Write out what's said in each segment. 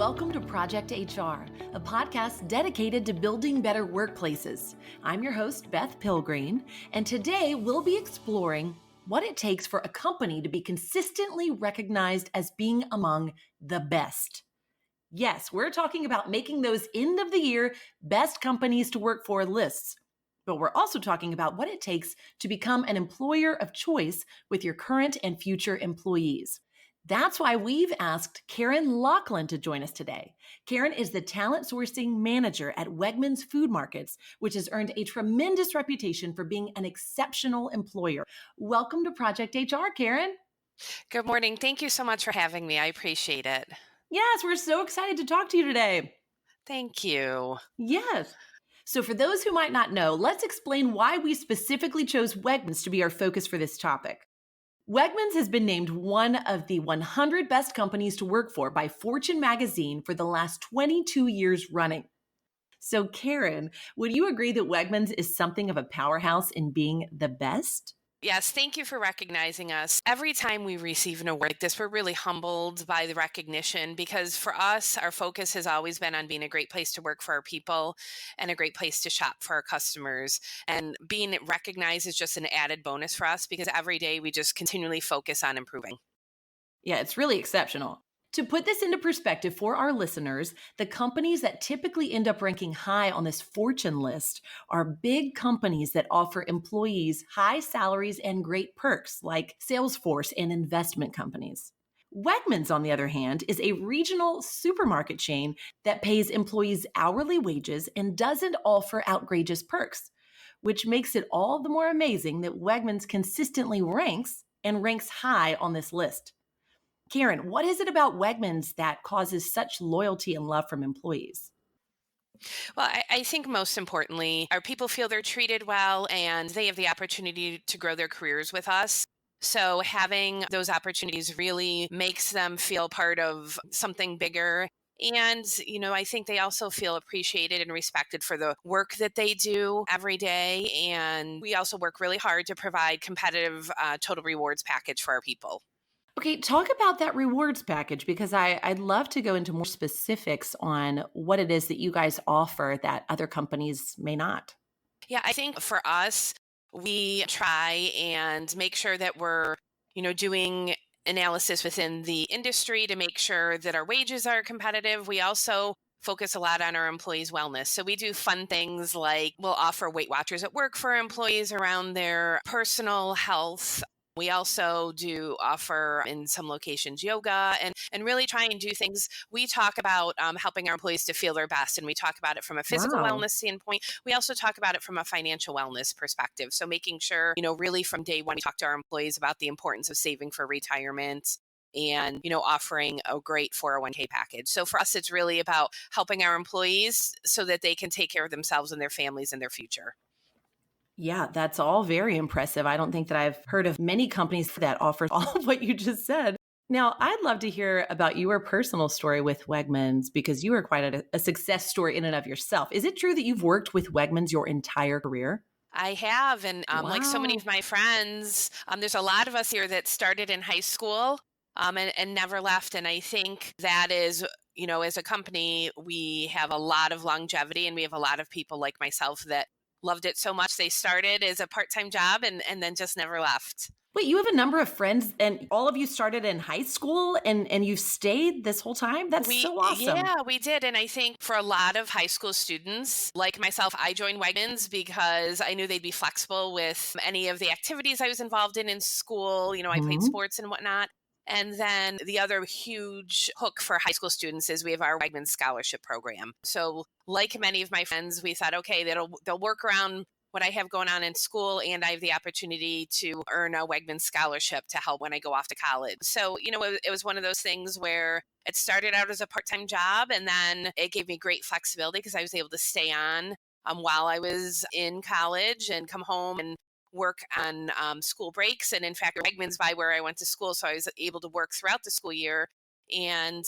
welcome to Project HR, a podcast dedicated to building better workplaces. I'm your host, Beth Pilgreen, and today we'll be exploring what it takes for a company to be consistently recognized as being among the best. Yes, we're talking about making those end of the year best companies to work for lists. But we're also talking about what it takes to become an employer of choice with your current and future employees. That's why we've asked Karen Loughlin to join us today. Karen is the talent sourcing manager at Wegmans Food Markets, which has earned a tremendous reputation for being an exceptional employer. Welcome to Project HR, Karen. Good morning. Thank you so much for having me. I appreciate it. Yes, we're so excited to talk to you today. Thank you. Yes. So for those who might not know, let's explain why we specifically chose Wegmans to be our focus for this topic. Wegmans has been named one of the 100 best companies to work for by Fortune magazine for the last 22 years running. So Karen, would you agree that Wegmans is something of a powerhouse in being the best? Yes, thank you for recognizing us. Every time we receive an award like this, we're really humbled by the recognition because for us, our focus has always been on being a great place to work for our people and a great place to shop for our customers. And being recognized is just an added bonus for us because every day we just continually focus on improving. Yeah, it's really exceptional. To put this into perspective for our listeners, the companies that typically end up ranking high on this Fortune list are big companies that offer employees high salaries and great perks, like Salesforce and investment companies. Wegmans, on the other hand, is a regional supermarket chain that pays employees hourly wages and doesn't offer outrageous perks, which makes it all the more amazing that Wegmans consistently ranks high on this list. Karen, what is it about Wegmans that causes such loyalty and love from employees? Well, I think most importantly, our people feel they're treated well and they have the opportunity to grow their careers with us. So having those opportunities really makes them feel part of something bigger. And, I think they also feel appreciated and respected for the work that they do every day. And we also work really hard to provide competitive total rewards package for our people. Okay, talk about that rewards package because I'd love to go into more specifics on what it is that you guys offer that other companies may not. Yeah, I think for us, we try and make sure that we're, doing analysis within the industry to make sure that our wages are competitive. We also focus a lot on our employees' wellness. So we do fun things like we'll offer Weight Watchers at work for employees around their personal health. We also do offer in some locations yoga and really try and do things. We talk about helping our employees to feel their best, and we talk about it from a physical Wow. wellness standpoint. We also talk about it from a financial wellness perspective. So making sure, really from day one, we talk to our employees about the importance of saving for retirement and, offering a great 401k package. So for us, it's really about helping our employees so that they can take care of themselves and their families and their future. Yeah, that's all very impressive. I don't think that I've heard of many companies that offer all of what you just said. Now, I'd love to hear about your personal story with Wegmans because you are quite a success story in and of yourself. Is it true that you've worked with Wegmans your entire career? I have. And like so many Wow. of my friends, there's a lot of us here that started in high school and never left. And I think that is, as a company, we have a lot of longevity and we have a lot of people like myself that loved it so much. They started as a part-time job and then just never left. Wait, you have a number of friends and all of you started in high school and you've stayed this whole time? That's so awesome. Yeah, we did. And I think for a lot of high school students like myself, I joined Wegmans because I knew they'd be flexible with any of the activities I was involved in school. I played Mhm. sports and whatnot. And then the other huge hook for high school students is we have our Wegmans scholarship program. So like many of my friends, we thought, okay, they'll work around what I have going on in school, and I have the opportunity to earn a Wegmans scholarship to help when I go off to college. So, it was one of those things where it started out as a part-time job, and then it gave me great flexibility because I was able to stay on while I was in college and come home and work on school breaks. And in fact, Wegmans by where I went to school, so I was able to work throughout the school year. And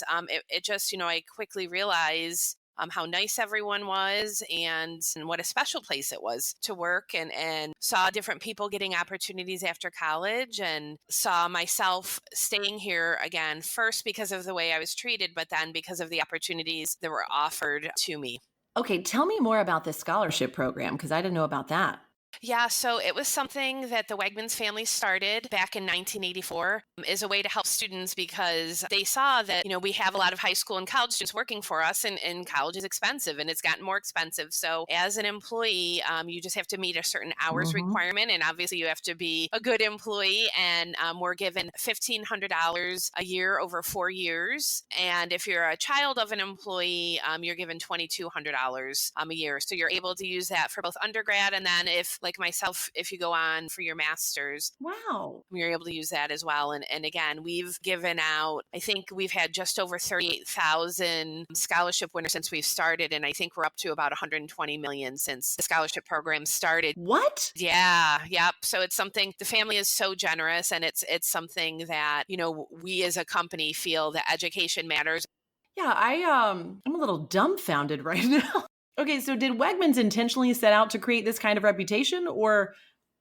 it just, I quickly realized how nice everyone was and what a special place it was to work, and saw different people getting opportunities after college, and saw myself staying here again, first because of the way I was treated, but then because of the opportunities that were offered to me. Okay, tell me more about this scholarship program because I didn't know about that. Yeah, so it was something that the Wegmans family started back in 1984 as a way to help students because they saw that, we have a lot of high school and college students working for us, and college is expensive and it's gotten more expensive. So as an employee, you just have to meet a certain hours Hmm. requirement. And obviously you have to be a good employee. And we're given $1,500 a year over 4 years. And if you're a child of an employee, you're given $2,200 a year. So you're able to use that for both undergrad, and then if like myself, if you go on for your master's, Wow. you're able to use that as well. And again, we've given out, I think we've had just over 38,000 scholarship winners since we've started. And I think we're up to about 120 million since the scholarship program started. What? Yeah, yep. So it's something, the family is so generous, and it's something that, we as a company feel that education matters. Yeah, I'm a little dumbfounded right now. Okay, so did Wegmans intentionally set out to create this kind of reputation, or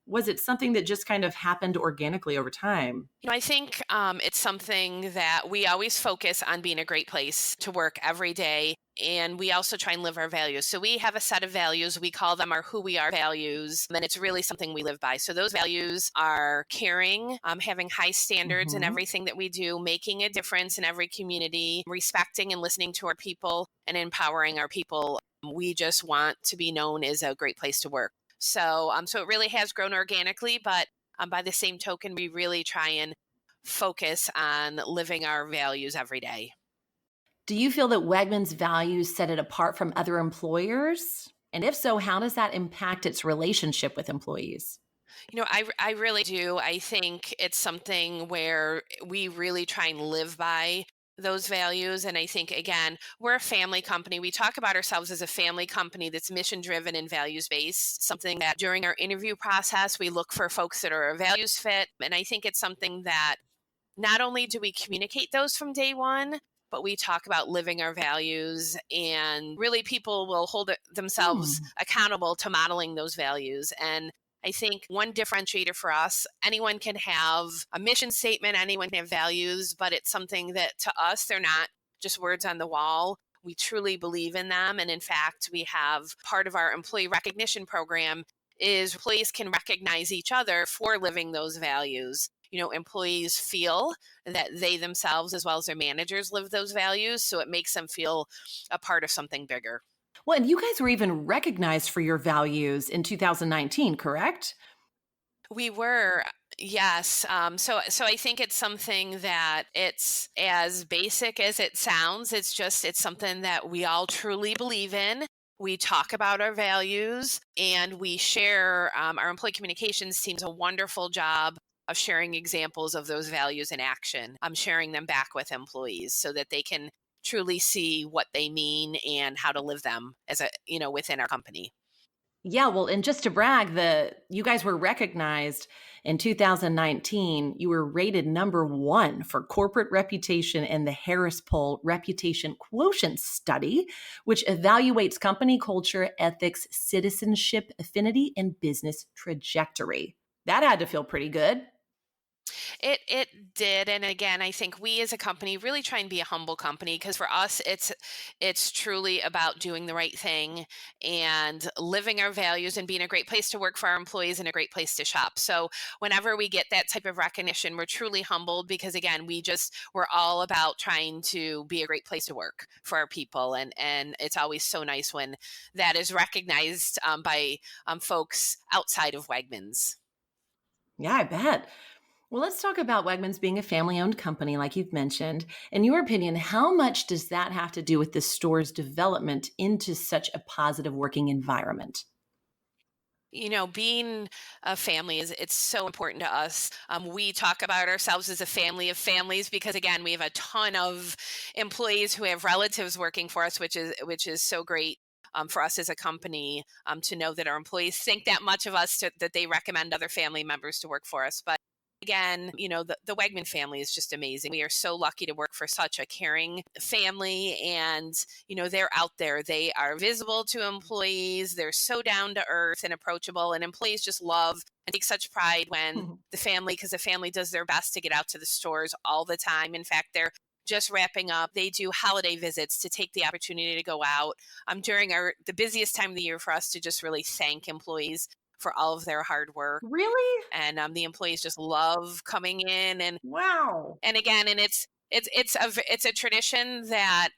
was it something that just kind of happened organically over time? I think it's something that we always focus on being a great place to work every day. And we also try and live our values. So we have a set of values. We call them our who we are values. And it's really something we live by. So those values are caring, having high standards in Hmm. everything that we do, making a difference in every community, respecting and listening to our people, and empowering our people. We just want to be known as a great place to work. So it really has grown organically, but by the same token, we really try and focus on living our values every day. Do you feel that Wegmans' values set it apart from other employers? And if so, how does that impact its relationship with employees? I really do. I think it's something where we really try and live by those values. And I think, again, we're a family company. We talk about ourselves as a family company that's mission driven and values based, something that during our interview process, we look for folks that are a values fit. And I think it's something that not only do we communicate those from day one, but we talk about living our values, and really people will hold themselves Hmm. accountable to modeling those values. And I think one differentiator for us, anyone can have a mission statement, anyone can have values, but it's something that to us, they're not just words on the wall. We truly believe in them. And in fact, we have part of our employee recognition program is employees can recognize each other for living those values. Employees feel that they themselves, as well as their managers, live those values. So it makes them feel a part of something bigger. Well, and you guys were even recognized for your values in 2019, correct? We were, yes. So I think it's something that it's as basic as it sounds. It's something that we all truly believe in. We talk about our values, and we share. Our employee communications team does a wonderful job of sharing examples of those values in action. I'm sharing them back with employees so that they can truly see what they mean and how to live them as within our company. Yeah, well, and just to brag, the you guys were recognized in 2019. You were rated number one for corporate reputation in the Harris Poll Reputation Quotient Study, which evaluates company culture, ethics, citizenship, affinity, and business trajectory. That had to feel pretty good. It did, and again, I think we as a company really try and be a humble company, because for us, it's truly about doing the right thing and living our values and being a great place to work for our employees and a great place to shop. So whenever we get that type of recognition, we're truly humbled, because again, we're all about trying to be a great place to work for our people, and it's always so nice when that is recognized by folks outside of Wegmans. Yeah, I bet. Well, let's talk about Wegmans being a family owned company, like you've mentioned. In your opinion, how much does that have to do with the store's development into such a positive working environment? Being a family is it's so important to us. We talk about ourselves as a family of families because again, we have a ton of employees who have relatives working for us, which is so great. For us as a company, to know that our employees think that much of us that they recommend other family members to work for us. But Again, the Wegman family is just amazing. We are so lucky to work for such a caring family. And, they're out there. They are visible to employees. They're so down to earth and approachable. And employees just love and take such pride when because the family does their best to get out to the stores all the time. In fact, they're just wrapping up. They do holiday visits to take the opportunity to go out during the busiest time of the year for us to just really thank employees for all of their hard work. Really? And the employees just love coming in, Wow. and again, and it's a tradition that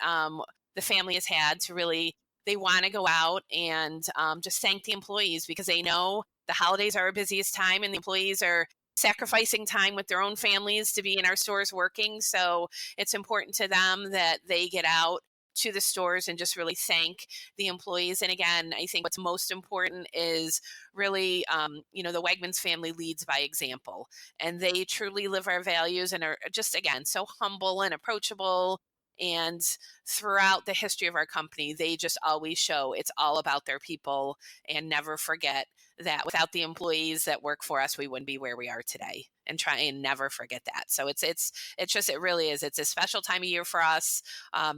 the family has had to really, they want to go out and just thank the employees, because they know the holidays are our busiest time and the employees are sacrificing time with their own families to be in our stores working. So it's important to them that they get out to the stores and just really thank the employees. And again, I think what's most important is really, the Wegmans family leads by example, and they truly live our values and are just, again, so humble and approachable. And throughout the history of our company, they just always show it's all about their people, and never forget that without the employees that work for us, we wouldn't be where we are today, and try and never forget that. So it really is. It's a special time of year for us,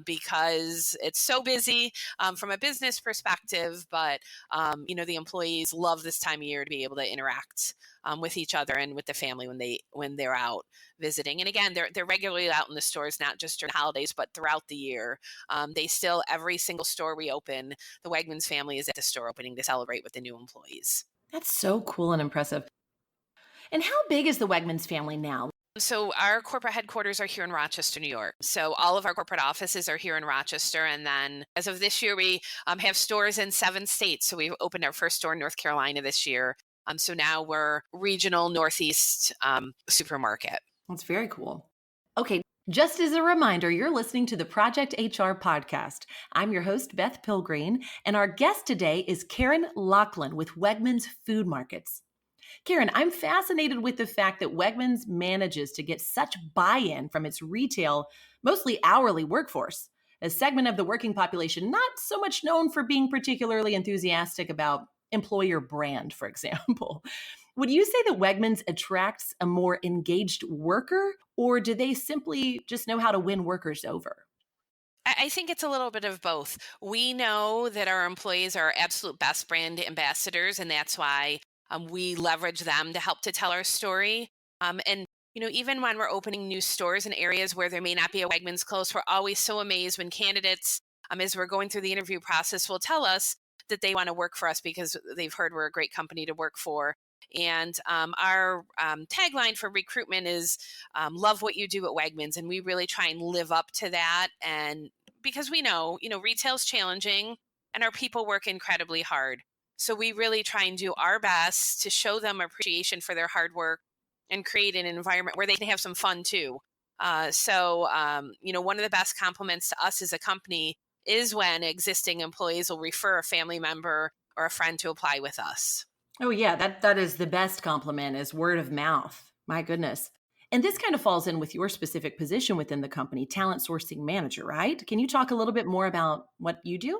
because it's so busy from a business perspective, but the employees love this time of year to be able to interact with each other and with the family when they're out visiting. And again, they're regularly out in the stores, not just during the holidays, but throughout the year. They still, every single store we open, the Wegmans family is at the store opening to celebrate with the new employees. That's so cool and impressive. And how big is the Wegmans family now? So our corporate headquarters are here in Rochester, New York. So all of our corporate offices are here in Rochester. And then as of this year, we have stores in 7 states. So we've opened our first store in North Carolina this year. So now we're regional Northeast supermarket. That's very cool. Okay, just as a reminder, you're listening to the Project HR podcast. I'm your host, Beth Pilgreen, and our guest today is Karen Loughlin with Wegmans Food Markets. Karen, I'm fascinated with the fact that Wegmans manages to get such buy-in from its retail, mostly hourly workforce, a segment of the working population not so much known for being particularly enthusiastic about employer brand, for example. Would you say that Wegmans attracts a more engaged worker, or do they simply just know how to win workers over? I think it's a little bit of both. We know that our employees are our absolute best brand ambassadors, and that's why we leverage them to help to tell our story. And even when we're opening new stores in areas where there may not be a Wegmans close, we're always so amazed when candidates, as we're going through the interview process, will tell us that they want to work for us because they've heard we're a great company to work for. And our tagline for recruitment is love what you do at Wegmans. And we really try and live up to that. And because we know, retail's challenging and our people work incredibly hard. So we really try and do our best to show them appreciation for their hard work and create an environment where they can have some fun too. One of the best compliments to us as a company is when existing employees will refer a family member or a friend to apply with us. Oh yeah, that is the best compliment is word of mouth. My goodness. And this kind of falls in with your specific position within the company, talent sourcing manager, right? Can you talk a little bit more about what you do?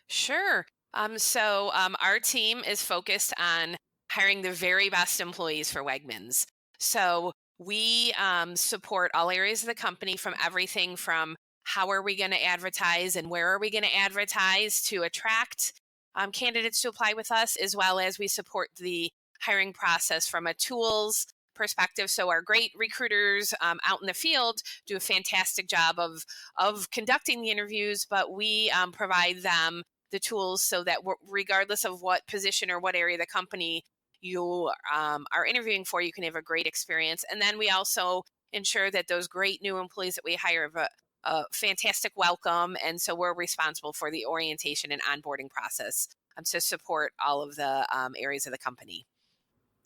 Sure. Our team is focused on hiring the very best employees for Wegmans. So we support all areas of the company, from everything from how are we going to advertise and where are we going to advertise to attract candidates to apply with us, as well as we support the hiring process from a tools perspective. So our great recruiters out in the field do a fantastic job of conducting the interviews, but we provide them the tools so that regardless of what position or what area of the company you are interviewing for, you can have a great experience. And then we also ensure that those great new employees that we hire have a fantastic welcome. And so we're responsible for the orientation and onboarding process to support all of the areas of the company.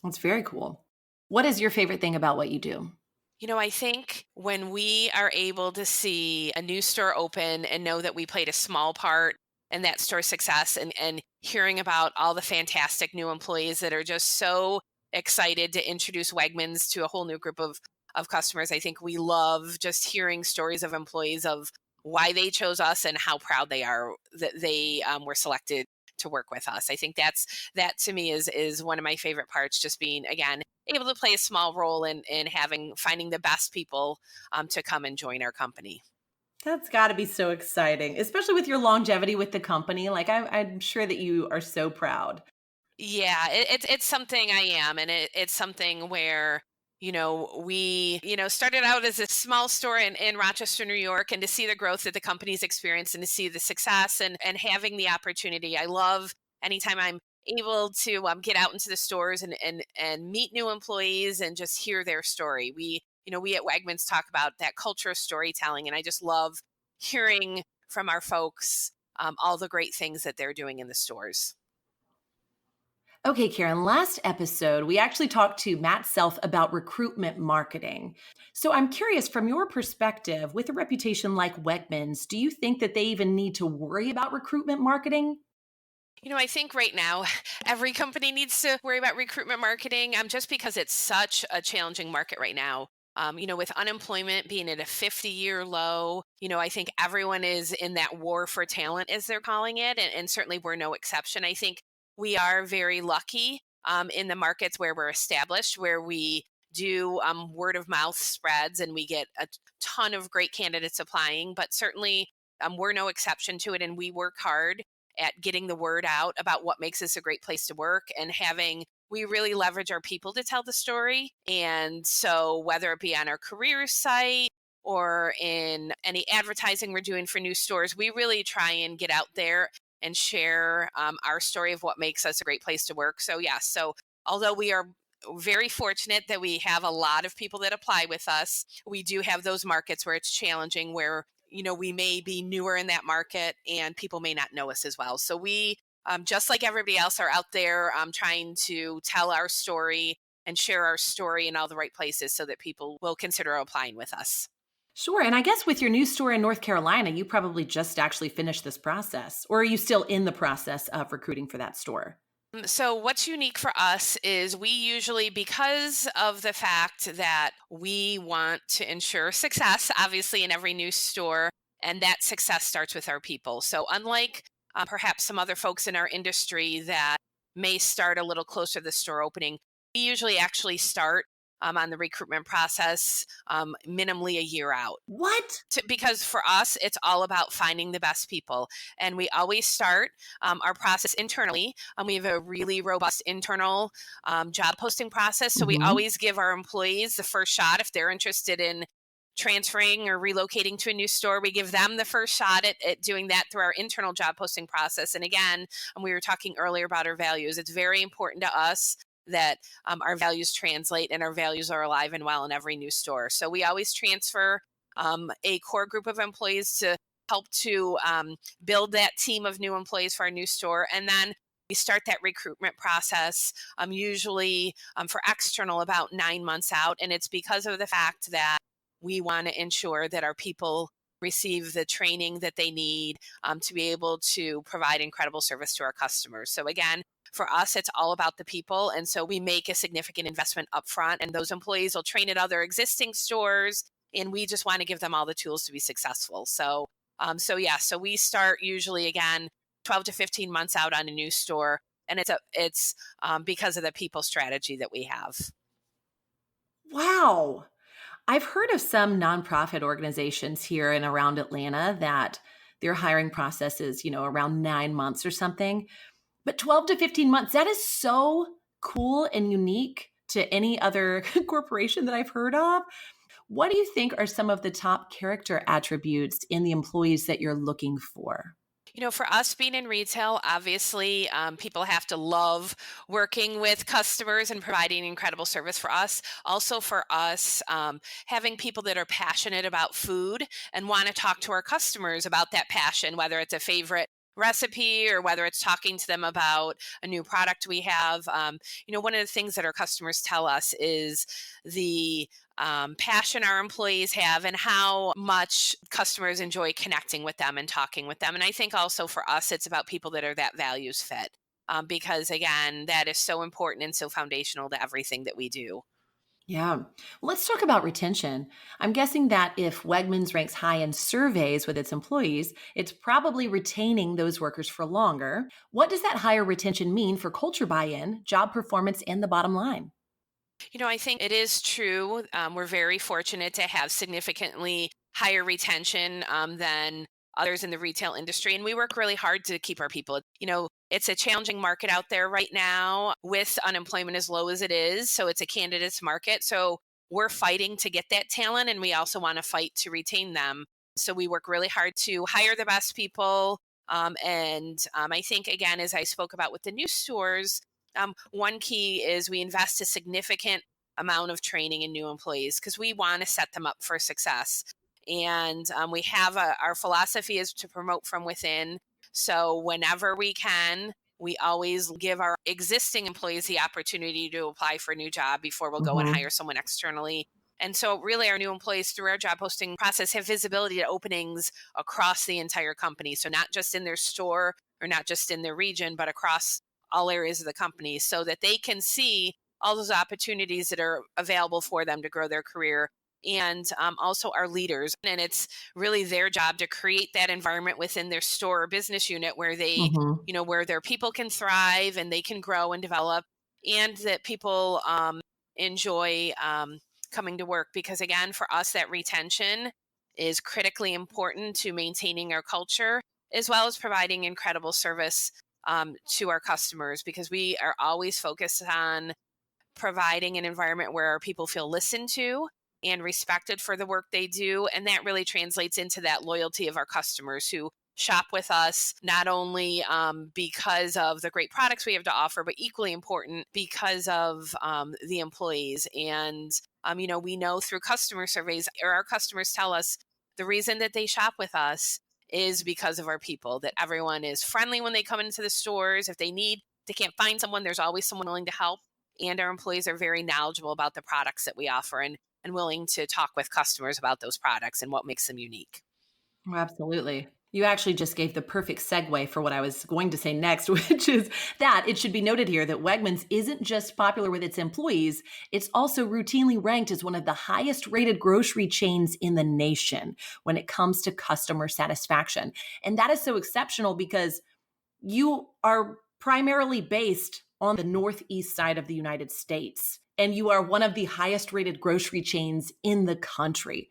That's very cool. What is your favorite thing about what you do? I think when we are able to see a new store open and know that we played a small part in that store's success, and hearing about all the fantastic new employees that are just so excited to introduce Wegmans to a whole new group of customers. I think we love just hearing stories of employees of why they chose us and how proud they are that they were selected to work with us. I think that to me is one of my favorite parts, just being, again, able to play a small role in finding the best people to come and join our company. That's got to be so exciting, especially with your longevity with the company. Like, I'm sure that you are so proud. Yeah, it's something I am, and it's something where we started out as a small store in Rochester, New York, and to see the growth that the company's experienced and to see the success and having the opportunity. I love anytime I'm able to get out into the stores and meet new employees and just hear their story. We at Wegmans talk about that culture of storytelling, and I just love hearing from our folks all the great things that they're doing in the stores. Okay, Karen, last episode, we actually talked to Matt Self about recruitment marketing. So I'm curious, from your perspective, with a reputation like Wegmans, do you think that they even need to worry about recruitment marketing? I think right now every company needs to worry about recruitment marketing, just because it's such a challenging market right now. With unemployment being at a 50-year low, I think everyone is in that war for talent, as they're calling it. And certainly we're no exception. I think we are very lucky in the markets where we're established, where we do word of mouth spreads and we get a ton of great candidates applying. But certainly we're no exception to it. And we work hard at getting the word out about what makes us a great place to work, and we really leverage our people to tell the story. And so whether it be on our careers site or in any advertising we're doing for new stores, we really try and get out there and share our story of what makes us a great place to work. So yeah, so although we are very fortunate that we have a lot of people that apply with us, we do have those markets where it's challenging, where we may be newer in that market and people may not know us as well. So we, just like everybody else, are out there trying to tell our story and share our story in all the right places so that people will consider applying with us. Sure. And I guess with your new store in North Carolina, you probably just actually finished this process. Or are you still in the process of recruiting for that store? So, what's unique for us is we usually, because of the fact that we want to ensure success, obviously, in every new store, and that success starts with our people. So, unlike perhaps some other folks in our industry that may start a little closer to the store opening, we usually actually start on the recruitment process minimally a year out. What? Because for us, it's all about finding the best people. And we always start our process internally. We have a really robust internal job posting process. So we Hmm. always give our employees the first shot if they're interested in transferring or relocating to a new store. We give them the first shot at doing that through our internal job posting process. And again, we were talking earlier about our values. It's very important to us that our values translate and our values are alive and well in every new store. So we always transfer a core group of employees to help to build that team of new employees for our new store. And then we start that recruitment process usually for external about 9 months out. And it's because of the fact that we want to ensure that our people receive the training that they need to be able to provide incredible service to our customers. So again, for us, it's all about the people. And so we make a significant investment upfront, and those employees will train at other existing stores, and we just want to give them all the tools to be successful. So we start usually, again, 12 to 15 months out on a new store, and it's because of the people strategy that we have. Wow. I've heard of some nonprofit organizations here and around Atlanta that their hiring process is, around 9 months or something. But 12 to 15 months, that is so cool and unique to any other corporation that I've heard of. What do you think are some of the top character attributes in the employees that you're looking for? For us being in retail, obviously, people have to love working with customers and providing incredible service for us. Also, for us, having people that are passionate about food and want to talk to our customers about that passion, whether it's a favorite recipe or whether it's talking to them about a new product we have. One of the things that our customers tell us is the passion our employees have and how much customers enjoy connecting with them and talking with them. And I think also for us, it's about people that are that values fit. Because again, that is so important and so foundational to everything that we do. Yeah. Well, let's talk about retention. I'm guessing that if Wegmans ranks high in surveys with its employees, it's probably retaining those workers for longer. What does that higher retention mean for culture buy in, job performance, and the bottom line? I think it is true. We're very fortunate to have significantly higher retention than others in the retail industry. And we work really hard to keep our people. It's a challenging market out there right now with unemployment as low as it is. So it's a candidates market. So we're fighting to get that talent, and we also want to fight to retain them. So we work really hard to hire the best people. And I think, again, as I spoke about with the new stores, one key is we invest a significant amount of training in new employees because we want to set them up for success. And we have our philosophy is to promote from within. So whenever we can, we always give our existing employees the opportunity to apply for a new job before we'll go and Hmm. hire someone externally. And so, really, our new employees through our job posting process have visibility to openings across the entire company. So, not just in their store or not just in their region, but across all areas of the company so that they can see all those opportunities that are available for them to grow their career. And also our leaders. And it's really their job to create that environment within their store or business unit where Hmm. where their people can thrive and they can grow and develop, and that people enjoy coming to work. Because again, for us, that retention is critically important to maintaining our culture as well as providing incredible service to our customers, because we are always focused on providing an environment where people feel listened to and respected for the work they do. And that really translates into that loyalty of our customers who shop with us, not only because of the great products we have to offer, but equally important because of the employees. And, we know through customer surveys, or our customers tell us the reason that they shop with us is because of our people, that everyone is friendly when they come into the stores. If they can't find someone, there's always someone willing to help, and our employees are very knowledgeable about the products that we offer, and willing to talk with customers about those products and what makes them unique. Oh, absolutely. You actually just gave the perfect segue for what I was going to say next, which is that it should be noted here that Wegmans isn't just popular with its employees, it's also routinely ranked as one of the highest rated grocery chains in the nation when it comes to customer satisfaction. And that is so exceptional because you are primarily based on the northeast side of the United States, and you are one of the highest rated grocery chains in the country.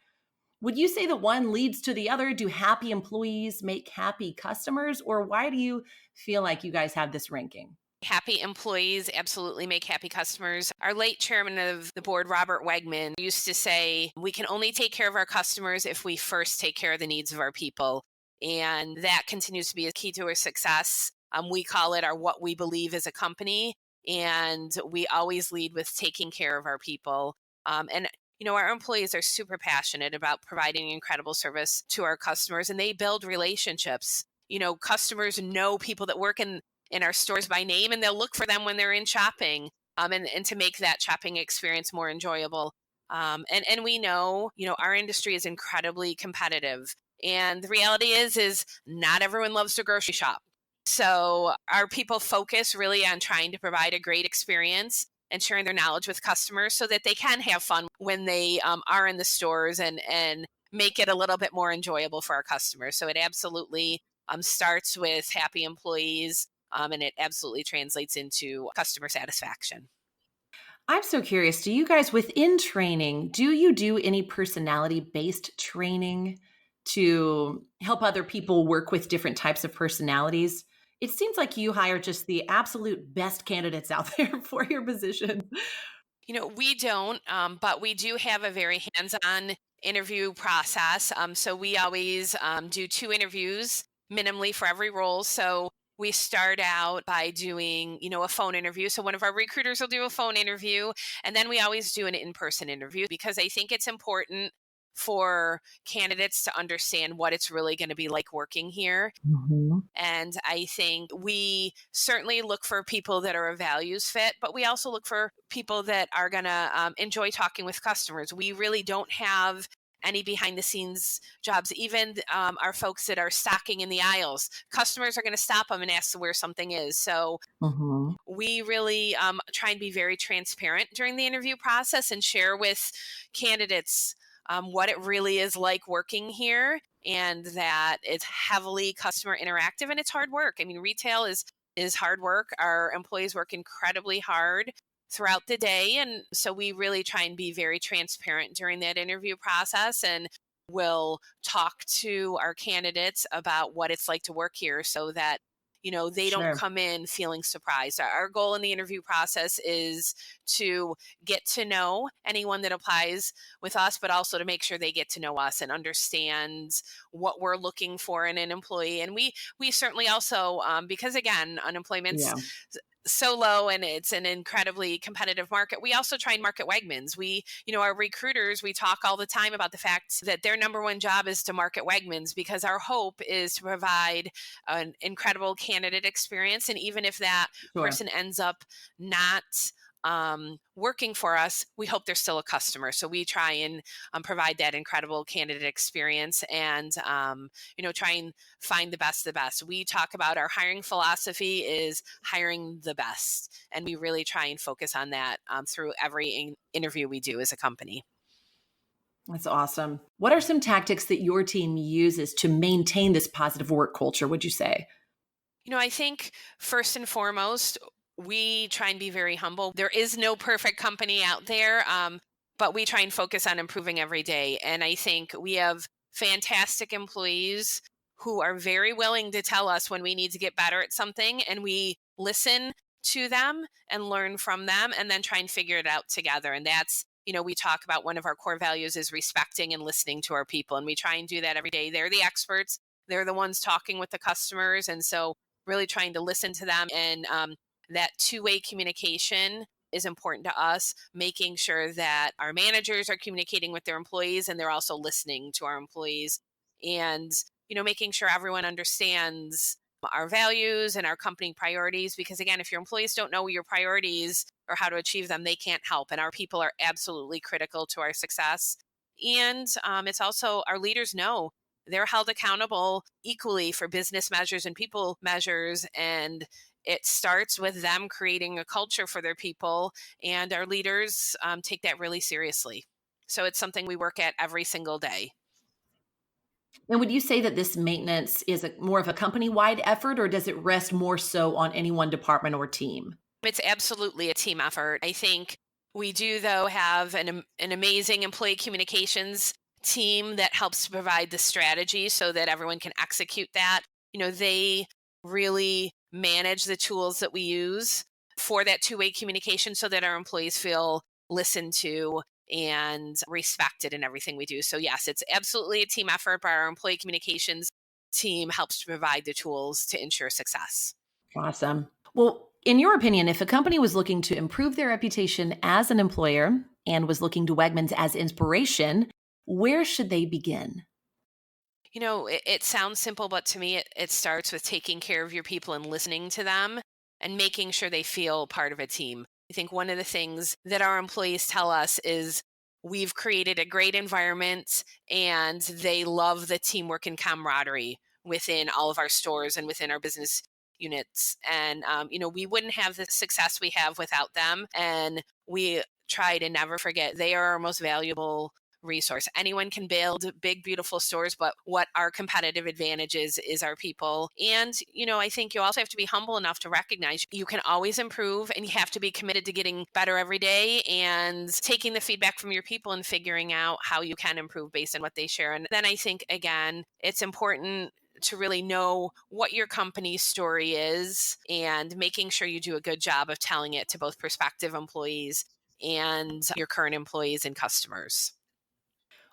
Would you say that one leads to the other? Do happy employees make happy customers? Or why do you feel like you guys have this ranking? Happy employees absolutely make happy customers. Our late chairman of the board, Robert Wegman, used to say, we can only take care of our customers if we first take care of the needs of our people. And that continues to be a key to our success. We call it our what we believe as a company. And we always lead with taking care of our people. And our employees are super passionate about providing incredible service to our customers, and they build relationships. Customers know people that work in our stores by name, and they'll look for them when they're in shopping, and to make that shopping experience more enjoyable. And we know, our industry is incredibly competitive. And the reality is not everyone loves to grocery shop. So our people focus really on trying to provide a great experience and sharing their knowledge with customers so that they can have fun when they are in the stores, and make it a little bit more enjoyable for our customers. So it absolutely starts with happy employees, and it absolutely translates into customer satisfaction. I'm so curious. Do you guys, within training, do you do any personality based training to help other people work with different types of personalities? It seems like you hire just the absolute best candidates out there for your position. We don't, but we do have a very hands on interview process. So we always do two interviews minimally for every role. So we start out by doing, a phone interview. So one of our recruiters will do a phone interview, and then we always do an in person interview because I think it's important for candidates to understand what it's really going to be like working here. Mhm. And I think we certainly look for people that are a values fit, but we also look for people that are going to enjoy talking with customers. We really don't have any behind the scenes jobs, even our folks that are stocking in the aisles. Customers are going to stop them and ask where something is. So Hmm. we really try and be very transparent during the interview process and share with candidates what it really is like working here, and that it's heavily customer interactive and it's hard work. I mean, retail is hard work. Our employees work incredibly hard throughout the day, and so we really try and be very transparent during that interview process, and will talk to our candidates about what it's like to work here so that they don't Sure. come in feeling surprised. Our goal in the interview process is to get to know anyone that applies with us, but also to make sure they get to know us and understand what we're looking for in an employee. And we certainly also, because again, unemployment's Yeah. so low and it's an incredibly competitive market. We also try and market Wegmans. Our recruiters, we talk all the time about the fact that their number one job is to market Wegmans, because our hope is to provide an incredible candidate experience. And even if that Sure. person ends up not working for us, we hope they're still a customer. So we try and provide that incredible candidate experience, and try and find the best of the best. We talk about our hiring philosophy is hiring the best, and we really try and focus on that through every interview we do as a company. That's awesome. What are some tactics that your team uses to maintain this positive work culture, would you say? I think first and foremost, we try and be very humble. There is no perfect company out there, but we try and focus on improving every day. And I think we have fantastic employees who are very willing to tell us when we need to get better at something, and we listen to them and learn from them and then try and figure it out together. And that's, we talk about one of our core values is respecting and listening to our people. And we try and do that every day. They're the experts, they're the ones talking with the customers. And so really trying to listen to them, and that two-way communication is important to us, making sure that our managers are communicating with their employees and they're also listening to our employees, and making sure everyone understands our values and our company priorities, because again, if your employees don't know your priorities or how to achieve them, they can't help, and our people are absolutely critical to our success. And it's also, our leaders know they're held accountable equally for business measures and people measures. And it starts with them creating a culture for their people. And our leaders take that really seriously. So it's something we work at every single day. And would you say that this maintenance is more of a company-wide effort, or does it rest more so on any one department or team? It's absolutely a team effort. I think we do, though, have an amazing employee communications team that helps to provide the strategy so that everyone can execute that. They really manage the tools that we use for that two-way communication so that our employees feel listened to and respected in everything we do. So, yes, it's absolutely a team effort, but our employee communications team helps to provide the tools to ensure success. Awesome. Well, in your opinion, if a company was looking to improve their reputation as an employer and was looking to Wegmans as inspiration, where should they begin? It sounds simple, but to me, it starts with taking care of your people and listening to them and making sure they feel part of a team. I think one of the things that our employees tell us is we've created a great environment and they love the teamwork and camaraderie within all of our stores and within our business units. And, we wouldn't have the success we have without them. And we try to never forget they are our most valuable resource. Anyone can build big, beautiful stores, but what our competitive advantage is our people. And, I think you also have to be humble enough to recognize you can always improve, and you have to be committed to getting better every day and taking the feedback from your people and figuring out how you can improve based on what they share. And then I think, again, it's important to really know what your company's story is and making sure you do a good job of telling it to both prospective employees and your current employees and customers.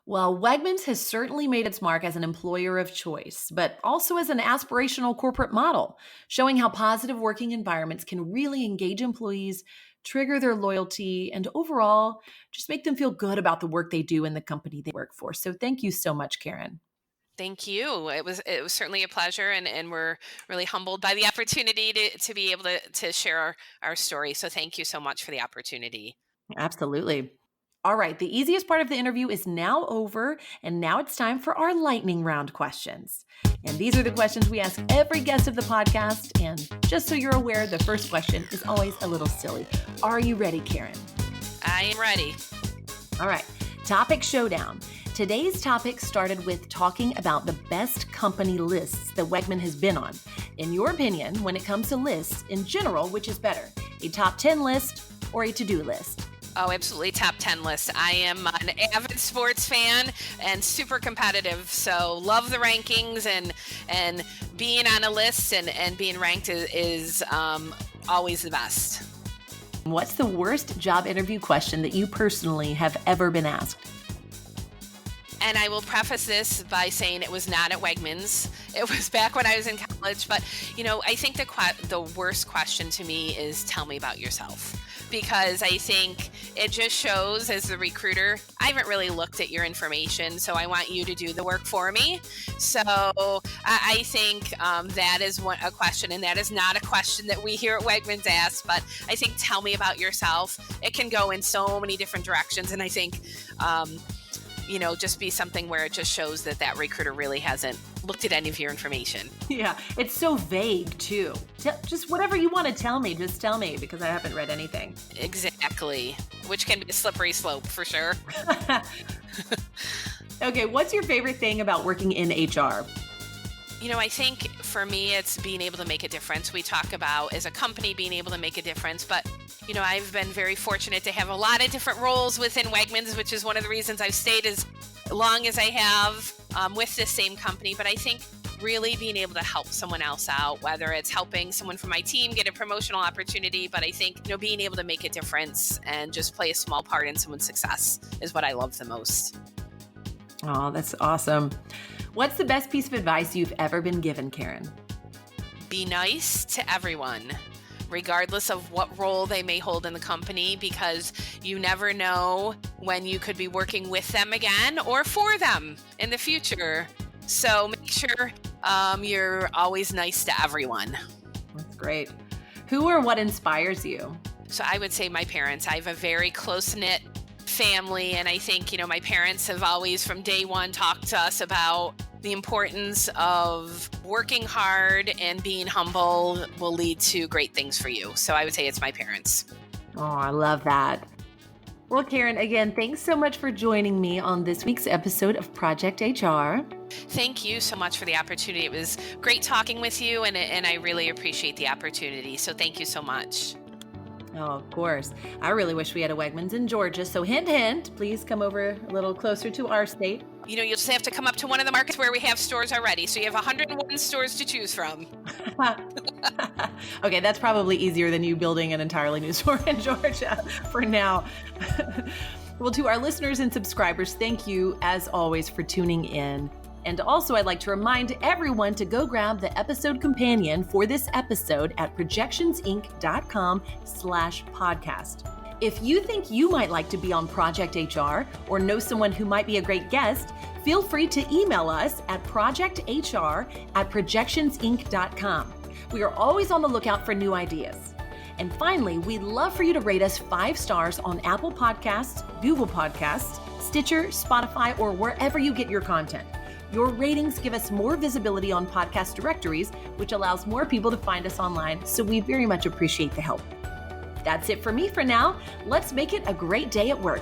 Well, Wegmans has certainly made its mark as an employer of choice, but also as an aspirational corporate model, showing how positive working environments can really engage employees, trigger their loyalty, and overall just make them feel good about the work they do in the company they work for. So thank you so much, Karen. Thank you. It was certainly a pleasure, and we're really humbled by the opportunity to be able to share our story. So thank you so much for the opportunity. Absolutely. All right, the easiest part of the interview is now over, and now it's time for our lightning round questions. And these are the questions we ask every guest of the podcast. And just so you're aware, the first question is always a little silly. Are you ready, Karen? I am ready. All right, topic showdown. Today's topic started with talking about the best company lists that Wegman has been on. In your opinion, when it comes to lists in general, which is better, a top 10 list or a to-do list? Oh, absolutely. Top 10 list. I am an avid sports fan and super competitive. So love the rankings and being on a list and being ranked is always the best. What's the worst job interview question that you personally have ever been asked? And I will preface this by saying it was not at Wegmans. It was back when I was in college. But, I think the worst question to me is tell me about yourself. Because I think it just shows as the recruiter, I haven't really looked at your information, so I want you to do the work for me. So I think that is a question, and that is not a question that we here at Wegmans ask, but I think tell me about yourself. It can go in so many different directions, and I think just be something where it just shows that recruiter really hasn't looked at any of your information. Yeah, it's so vague too. Just whatever you want to tell me, just tell me, because I haven't read anything. Exactly, which can be a slippery slope for sure. Okay, what's your favorite thing about working in HR? I think for me, it's being able to make a difference. We talk about as a company being able to make a difference, but I've been very fortunate to have a lot of different roles within Wegmans, which is one of the reasons I've stayed as long as I have with this same company. But I think really being able to help someone else out, whether it's helping someone from my team get a promotional opportunity, but I think, being able to make a difference and just play a small part in someone's success is what I love the most. Oh, that's awesome. What's the best piece of advice you've ever been given, Karen? Be nice to everyone, regardless of what role they may hold in the company, because you never know when you could be working with them again or for them in the future. So make sure you're always nice to everyone. That's great. Who or what inspires you? So I would say my parents. I have a very close-knit family, and I think, my parents have always from day one talked to us about the importance of working hard and being humble will lead to great things for you. So I would say it's my parents. Oh, I love that. Well, Karen, again, thanks so much for joining me on this week's episode of Project HR. Thank you so much for the opportunity. It was great talking with you, and I really appreciate the opportunity. So thank you so much. Oh, of course. I really wish we had a Wegmans in Georgia. So hint, hint, please come over a little closer to our state. You'll just have to come up to one of the markets where we have stores already. So you have 101 stores to choose from. Okay, that's probably easier than you building an entirely new store in Georgia for now. Well, to our listeners and subscribers, thank you as always for tuning in. And also, I'd like to remind everyone to go grab the episode companion for this episode at projectionsinc.com/podcast. If you think you might like to be on Project HR or know someone who might be a great guest, feel free to email us at projecthr@projectionsinc.com. We are always on the lookout for new ideas. And finally, we'd love for you to rate us 5 stars on Apple Podcasts, Google Podcasts, Stitcher, Spotify, or wherever you get your content. Your ratings give us more visibility on podcast directories, which allows more people to find us online, so we very much appreciate the help. That's it for me for now. Let's make it a great day at work.